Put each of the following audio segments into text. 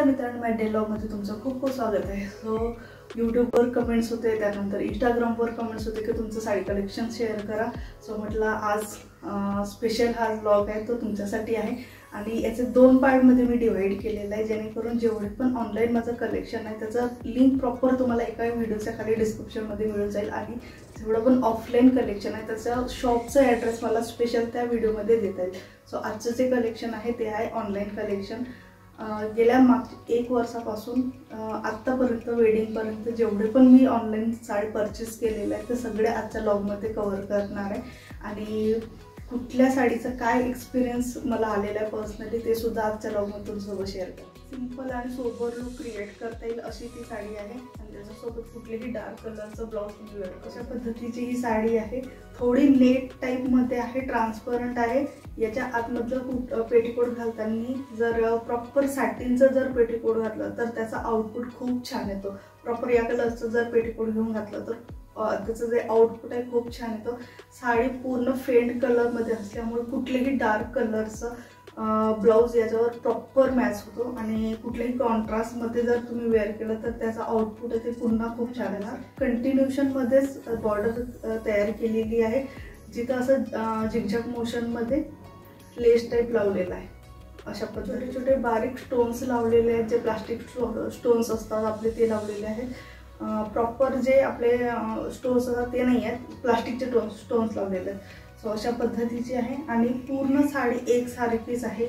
नमस्कार मित्रांनो, माझ्या ब्लॉगमध्ये तुमचं खूप खूप स्वागत आहे। सो यूट्यूबवर कमेंट्स होते, त्यानंतर इंस्टाग्रामवर कमेंट्स होते की तुमचं साडी कलेक्शन शेअर करा। सो म्हटलं आज स्पेशल हा ब्लॉग आहे तो तुमच्यासाठी आहे आणि याचे दोन पार्टमध्ये मी डिवाइड केलेला आहे, जेणेकरून जेवढे पण ऑनलाईन माझं कलेक्शन आहे त्याचा लिंक प्रॉपर तुम्हाला एका व्हिडिओच्या खाली डिस्क्रिप्शनमध्ये मिळून जाईल आणि जेवढं पण ऑफलाईन कलेक्शन आहे त्याचा शॉपचा ॲड्रेस मला स्पेशल त्या व्हिडिओमध्ये देता येईल। सो आजचं जे कलेक्शन आहे ते आहे ऑनलाईन कलेक्शन। गेल्या एक वर्षापासून आत्तापर्यंत वेडिंगपर्यंत जेवढे पण मी ऑनलाईन साडी परचेस केलेले आहे ते सगळे आजच्या ब्लॉगमध्ये कव्हर करणार आहे आणि कुठल्या साडीचा काय एक्सपिरियन्स मला आलेला आहे पर्सनली ते सुद्धा आजच्या ब्लॉगमध्ये तुमच्यासोबत शेअर करते। सिंपल आणि सोबर लुक क्रिएट करता येईल अशी ती साडी आहे आणि त्याच्यासोबत कुठलेही डार्क कलरचं ब्लाउज तुम्ही वेअर कशा पद्धतीची ही साडी आहे। थोडी नेट टाईपमध्ये आहे, ट्रान्सपरंट आहे। याच्या आतमधलं पेटीकोट घालताना जर प्रॉपर सॅटिनचं जर पेटीकोट घातलं तर त्याचा आउटपुट खूप छान येतो। प्रॉपर या कलरचं जर पेटीकोट घेऊन घातलं तर त्याचं जे आउटपुट आहे खूप छान येतो। साडी पूर्ण फेंट कलरमध्ये असल्यामुळे कुठलेही डार्क कलरचं ब्लाउज याच्यावर प्रॉपर मॅच होतो आणि कुठल्याही कॉन्ट्रास्टमध्ये जर तुम्ही वेअर केलं तर त्याचा आउटपुट आहे ते पुन्हा खूप छान येणार। कंटिन्यूशनमध्येच बॉर्डर तयार केलेली आहे, जिथं असं झिगझॅग मोशनमध्ये लेस टाईप लावलेला आहे। अशा छोटे छोटे बारीक स्टोन्स लावलेले आहेत, जे प्लास्टिक स्टोन्स असतात आपले ते लावलेले आहेत। प्रॉपर जे आपले स्टोन्स असतात ते नाही आहेत, प्लास्टिकचे स्टोन्स लावलेले आहेत। सो अशा पद्धतीची आहे आणि पूर्ण साडी एकसारखीच आहे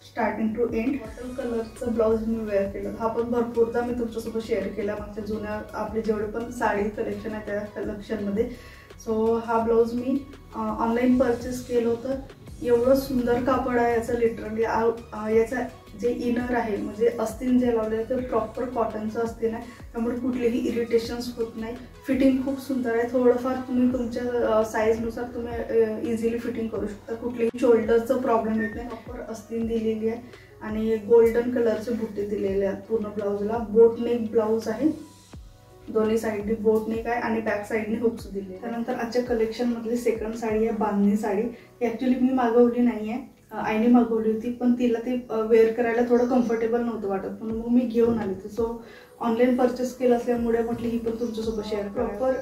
स्टार्टिंग टू एंड। वॉटर कलरचं ब्लाउज मी वेअर केलं, हा पण भरपूरदा मी तुमच्यासोबत शेअर केला मागच्या जुन्या आपले जेवढे पण साडी कलेक्शन आहे त्या कलेक्शनमध्ये। सो हा ब्लाउज मी ऑनलाईन परचेस केलं होतं। एवढं सुंदर कापड आहे याचं, लिटरली याचा जे इनर आहे म्हणजे अस्तीन जे लावले ते प्रॉपर कॉटनचं अस्तीन आहे, त्यामुळे कुठलेही इरिटेशन्स होत नाही। फिटिंग खूप सुंदर आहे, थोडंफार तुम्ही तुमच्या साईजनुसार तुम्ही इझिली फिटिंग करू शकता, कुठलेही शोल्डरचं प्रॉब्लेम येत नाही। प्रॉपर अस्तीन दिलेली आहे आणि गोल्डन कलरचे बुट्टे दिलेले आहेत पूर्ण ब्लाउजला। बोट नेक ब्लाउज आहे, दोन्ही साईडनी बोट नेक आहे आणि बॅक साईडने हुक्स दिले। त्यानंतर आजच्या कलेक्शनमधली सेकंड साडी आहे बांधणी साडी। ॲक्च्युली मी मागवली नाही आहे, आईने मागवली होती, पण तिला ती वेअर करायला थोडं कम्फर्टेबल नव्हतं वाटत म्हणून मग मी घेऊन आली होती। सो ऑनलाईन परचेस केलं असल्यामुळे म्हटलं ही पण तुमच्यासोबत शेअर। प्रॉपर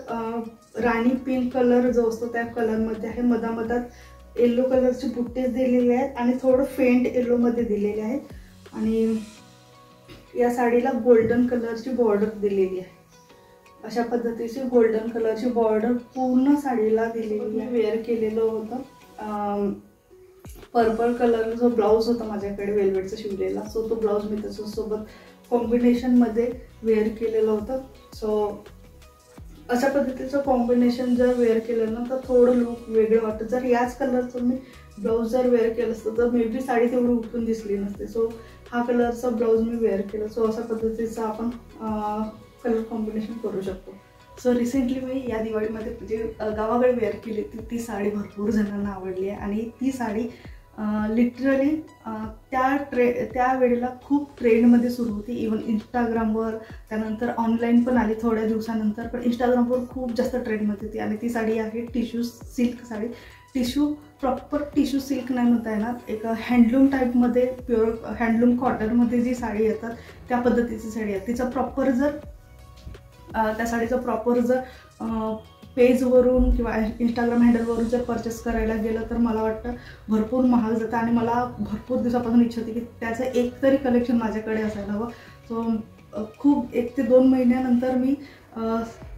राणी पिंक कलर जो असतो त्या कलरमध्ये आहे, मधामधात येलो कलरचे बुट्टे दिलेले आहेत आणि थोडं फेंट येलोमध्ये दिलेले आहेत आणि या साडीला गोल्डन कलरची बॉर्डर दिलेली आहे। अशा पद्धतीची गोल्डन कलरची बॉर्डर पूर्ण साडीला दिलेली आहे। वेअर केलेलं होतं पर्पल कलर जो ब्लाउज होता माझ्याकडे वेलवेटचा शिवलेला, सो तो ब्लाउज मी त्याच्यासोबत कॉम्बिनेशनमध्ये वेअर केलेलं होतं। सो अशा पद्धतीचं कॉम्बिनेशन जर वेअर केलं ना तर थोडं लुक वेगळं वाटतं। जर याच कलरचं मी ब्लाउज जर वेअर केलं असतं तर मे बी साडी तेवढी उठून दिसली नसते। सो हा कलरचा ब्लाउज मी वेअर केला। सो अशा पद्धतीचं आपण कलर कॉम्बिनेशन करू शकतो। सो रिसेंटली मी या दिवाळीमध्ये जे गावाकडे वेअर केली ती साडी भरपूर जणांना आवडली आहे आणि ती साडी लिटरली त्या वेळेला खूप ट्रेंडमध्ये सुरू होती। इवन इंस्टाग्रामवर, त्यानंतर ऑनलाईन पण आली थोड्या दिवसानंतर, पण इंस्टाग्रामवर खूप जास्त ट्रेंडमध्ये होती आणि ती साडी आहे tissue silk sari. Proper tissue silk नाही म्हणता येणार, एक हँडलूम टाईपमध्ये प्युअर हँडलूम कॉटनमध्ये जी साडी येतात त्या पद्धतीची साडी आहे। तिचा प्रॉपर जर त्या साडीचं प्रॉपर जर पेजवरून किंवा इंस्टाग्राम हँडलवरून जर परचेस करायला गेलं तर मला वाटतं भरपूर महाग जातं आणि मला भरपूर दिवसापासून इच्छा होती की त्याचं एक तरी कलेक्शन माझ्याकडे असायला हवं। सो खूप 1 ते 2 महिन्यानंतर मी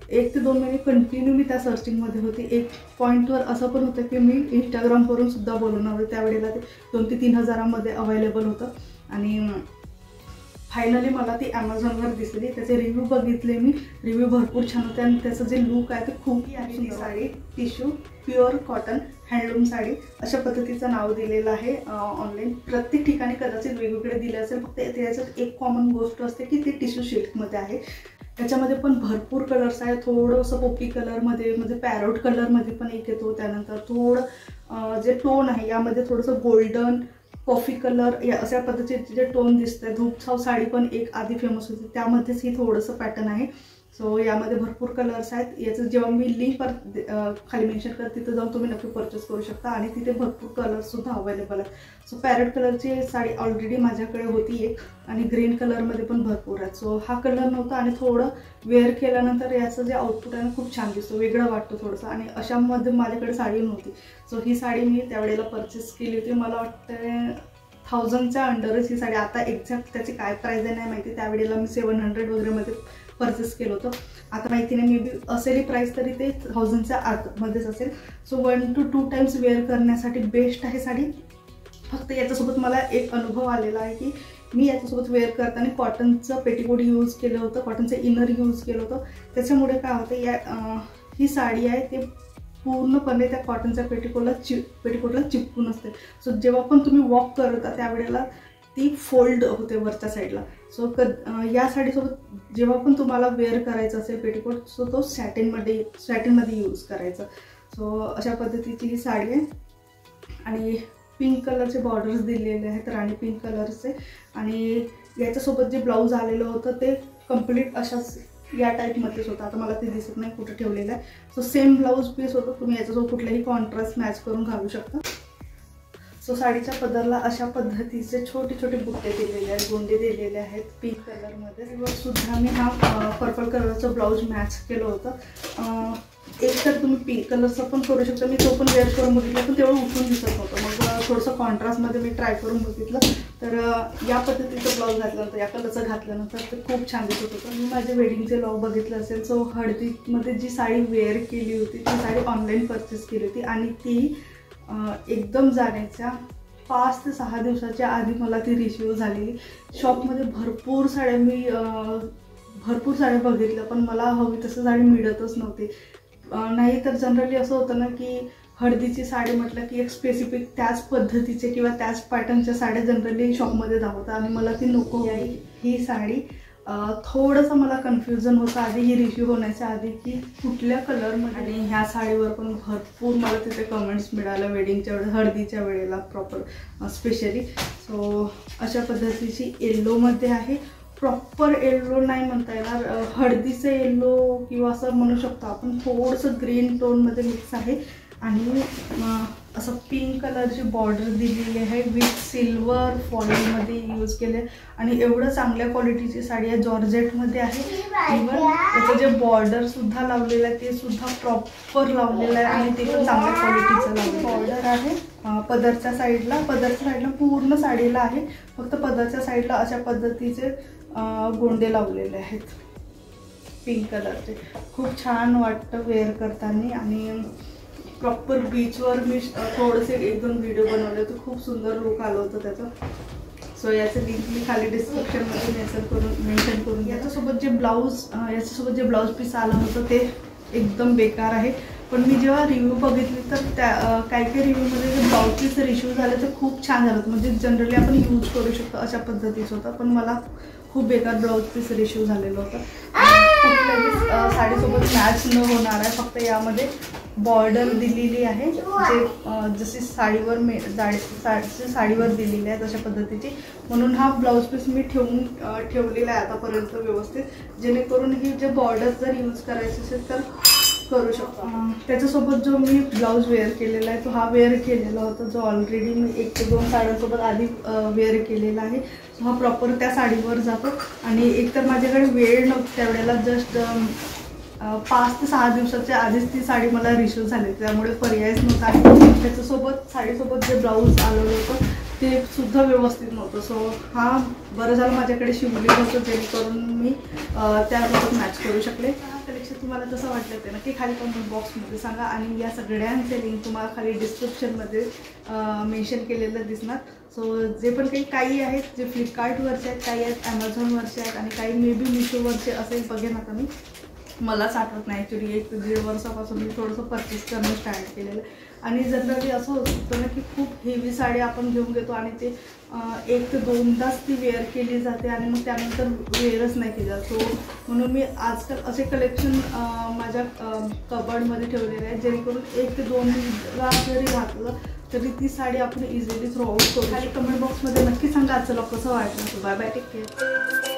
1 ते 2 महिने कंटिन्यू मी त्या सर्चिंगमध्ये होती। एक पॉईंटवर असं पण होतं की मी इंस्टाग्रामवरून सुद्धा बोलवणार होते, त्यावेळेला ते 2 ते 3 हजारामध्ये अवेलेबल होतं आणि फायनली मला ती ॲमेझॉनवर दिसली। त्याचे रिव्ह्यू बघितले मी, रिव्ह्यू भरपूर छान होते आणि त्याचं जे लुक आहे ते खूप आहे। ती sari tissue pure cotton handloom sari अशा पद्धतीचं नाव दिलेलं आहे ऑनलाईन। प्रत्येक ठिकाणी कदाचित वेगवेगळे दिले असेल, फक्त त्याच्यात एक कॉमन गोष्ट असते की ती टिश्यू सिल्कमध्ये आहे। त्याच्यामध्ये पण भरपूर कलर्स आहे, थोडंसं पोपी कलरमध्ये म्हणजे पॅरोट कलरमध्ये पण एक येतो, त्यानंतर थोडं जे टोन आहे यामध्ये थोडंसं गोल्डन कॉफी कलर या अशा पद्धतीचे जे टोन दिसते। धूपछाव साडी पण एक आधी फेमस होती, त्यामध्येच ही थोडंसं पॅटर्न आहे। सो यामध्ये भरपूर कलर्स आहेत. याचं जेव्हा मी लिंक खाली मेन्शन करते तिथं जाऊन तुम्ही नक्की परचेस करू शकता आणि तिथे भरपूर कलर्ससुद्धा अवेलेबल आहेत. सो पॅरेट कलरची साडी ऑलरेडी माझ्याकडे होती एक आणि ग्रीन कलरमध्ये पण भरपूर आहेत. सो हा कलर नव्हता आणि थोडं वेअर केल्यानंतर याचं जे आउटपुट आहे खूप छान दिसतो, वेगळं वाटतं थोडंसं आणि अशामध्ये माझ्याकडे साडी नव्हती. सो ही साडी मी त्यावेळेला परचेस केली होती. मला वाटतं 1000च्या अंडरच ही साडी. आता एक्झॅक्ट त्याची काय प्राईज आहे नाही माहिती. त्यावेळेला मी 700 वगैरेमध्ये परचेस केलं होतं. आता माहिती नाही, मे बी असेल प्राईस तरी ते 1000च्या आतमध्येच असेल. सो 1 to 2 टाइम्स वेअर करण्यासाठी बेस्ट आहे साडी. फक्त याच्यासोबत मला एक अनुभव आलेला आहे की मी याच्यासोबत वेअर करताना कॉटनचं पेटीकोट यूज केलं होतं, कॉटनचं इनर यूज केलं होतं. त्याच्यामुळे काय होतं, ही साडी आहे ते पूर्णपणे त्या कॉटनच्या पेटीकोटला चिपकून असते. सो जेव्हा पण तुम्ही वॉक करता त्यावेळेला ती फोल्ड होते वरच्या साईडला. सो या साडीसोबत जेव्हा पण तुम्हाला वेअर करायचं असेल पेटीकोट सो तो सॅटिनमध्ये यूज करायचा. सो अशा पद्धतीची ही साडी आहे आणि पिंक कलरचे बॉर्डर्स दिलेले आहेत, राणी पिंक कलरचे. आणि याच्यासोबत जे ब्लाऊज आलेलं होतं ते कम्प्लीट अशाच या टाईपमध्येच होतं. आता मला ते दिसत नाही कुठं ठेवलेलं आहे. सो सेम ब्लाऊज पीस होतं, तुम्ही याच्यासोबत कुठलेही कॉन्ट्रास्ट मॅच करून घालू शकता. सो साडीच्या पदरला अशा पद्धतीचे छोटे छोटे बुट्टे दिलेले आहेत, गोंडे दिलेले आहेत पिंक कलरमध्ये. सुद्धा मी हा पर्पल कलरचं ब्लाऊज मॅच केलं होतं. एक तर तुम्ही पिंक कलरचं पण करू शकता. मी तो पण वेअर करून बघितलं पण तेवढं उठून दिसत नव्हतं. मग थोडंसं कॉन्ट्रास्टमध्ये मी ट्राय करून बघितलं तर या पद्धतीचं ब्लाऊज घातल्यानंतर, या कलरचं घातल्यानंतर ते खूप छान दिसत होतं. मी माझे वेडिंगचे व्लॉग बघितलं असेल. सो हळदीमध्ये जी साडी वेअर केली होती ती साडी ऑनलाईन परचेस केली होती आणि ती एकदम जाण्याच्या 5 ते 6 दिवसाच्या आधी मला ती रिसीव झालेली. शॉपमध्ये भरपूर साड्या बघितल्या पण मला हवी तसं साडी मिळतच नव्हती. नाही तर जनरली असं होतं ना की हळदीची साडी म्हटलं की एक स्पेसिफिक त्याच पद्धतीचे किंवा त्याच पॅटर्नच्या साड्या जनरली शॉपमध्ये दाखवतात आणि मला ती नको आहे. ही साडी थोडंसं मला कन्फ्युजन होतं आधी ही रिव्ह्यू होण्याच्या आधी की कुठल्या कलरमध्ये. आणि ह्या साडीवर पण भरपूर मला तिथे कमेंट्स मिळाल्या वेडिंगच्या वेळेस, हळदीच्या वेळेला प्रॉपर स्पेशली. सो अशा पद्धतीची येल्लोमध्ये आहे. प्रॉपर येल्लो नाही म्हणता येणार, हळदीचं येल्लो किंवा असं म्हणू शकतो आपण. थोडंसं ग्रीन टोनमध्ये मिक्स आहे आणि असं पिंक कलरची बॉर्डर दिलेली आहे विथ सिल्वर फॉइलमध्ये यूज केले आणि एवढं चांगल्या क्वालिटीची साडी आहे. जॉर्जेटमध्ये आहे. इव्हन त्याचं जे बॉर्डरसुद्धा लावलेलं आहे ते सुद्धा प्रॉपर लावलेलं आहे आणि ते पण चांगल्या क्वालिटीचं लावलेलं बॉर्डर आहे. पदरच्या साईडला पूर्ण साडीला आहे. फक्त पदरच्या साईडला अशा पद्धतीचे गोंडे लावलेले आहेत पिंक कलरचे. खूप छान वाटतं वेअर करताना आणि प्रॉपर बीचवर मी थोडेसे 1-2 व्हिडिओ बनवले होते. खूप सुंदर लुक आलं होतं त्याचं. सो याचं लिंक मी खाली डिस्क्रिप्शनमध्ये मेन्शन करून याच्यासोबत जे ब्लाऊज पीस आलं होतं ते एकदम बेकार आहे. पण मी जेव्हा रिव्ह्यू बघितली तर काही रिव्ह्यूमध्ये जे ब्लाऊज पीस रिव्ह्यू झाले ते खूप छान झालं होतं. म्हणजे जनरली आपण यूज करू शकतो अशा पद्धतीचं होतं. पण मला खूप बेकार ब्लाऊज पीस रिव्ह्यू झालेलं होतं. कुठल्याही साडीसोबत मॅच न होणार आहे. फक्त यामध्ये बॉर्डर दिलेली आहे जे जशी साडीवर दिलेली आहे तशा पद्धतीची. म्हणून हा ब्लाऊज पीस मी ठेवलेला आहे आतापर्यंत व्यवस्थित, जेणेकरून ही जे बॉर्डर जर यूज करायचे असेल तर करू शकतो. त्याच्यासोबत जो मी ब्लाऊज वेअर केलेला आहे तो हा वेअर केलेला होता, जो ऑलरेडी मी 1 ते 2 साड्यांसोबत आधी वेअर केलेला आहे. सो हा प्रॉपर त्या साडीवर जातो आणि एकतर माझ्याकडे वेळ नव्हता त्यावेळेला. जस्ट 5 ते 6 दिवसाच्या आधीच ती साडी मला रिसीव झाली, त्यामुळे पर्यायच नव्हता. आणि त्याच्यासोबत साडीसोबत जे ब्लाऊज आलेलं होतं ते सुद्धा व्यवस्थित नव्हतं. सो हा बरं झालं माझ्याकडे शिवलेलं होतं, जेणेकरून मी त्यासोबत मॅच करू शकले. हा कलेक्शन तुम्हाला कसं वाटलं ते नक्की खाली कमेंट बॉक्समध्ये सांगा आणि या सगळ्यांचे लिंक तुम्हाला खाली डिस्क्रिप्शनमध्ये मेन्शन केलेलं दिसणार. सो जे पण काही आहेत जे फ्लिपकार्टवरचे आहेत, काही आहेत ॲमेझॉनवरचे आहेत आणि काही मे बी मिशोवरचे असेल बघेन. आता मी मलाच आठवत नाही ॲक्च्युली 1 ते 1.5 वर्षापासून मी थोडंसं परचेस करणं स्टार्ट केलेलं. आणि जनरली असं होतं ना की खूप हेवी साडी आपण घेऊन घेतो आणि ते 1 ते 2दाच ती वेअर केली जाते आणि मग त्यानंतर वेअरच नाही केली जात. सो म्हणून मी आजकाल असे कलेक्शन माझ्या कबर्डमध्ये ठेवलेले आहेत, जेणेकरून 1 ते 2दा जरी घातलं तरी ती साडी आपण इझिली थ्रो आउट करू. खाली कमेंट बॉक्समध्ये नक्की सांगा आजचं कसं वाटलं. Bye bye, take care.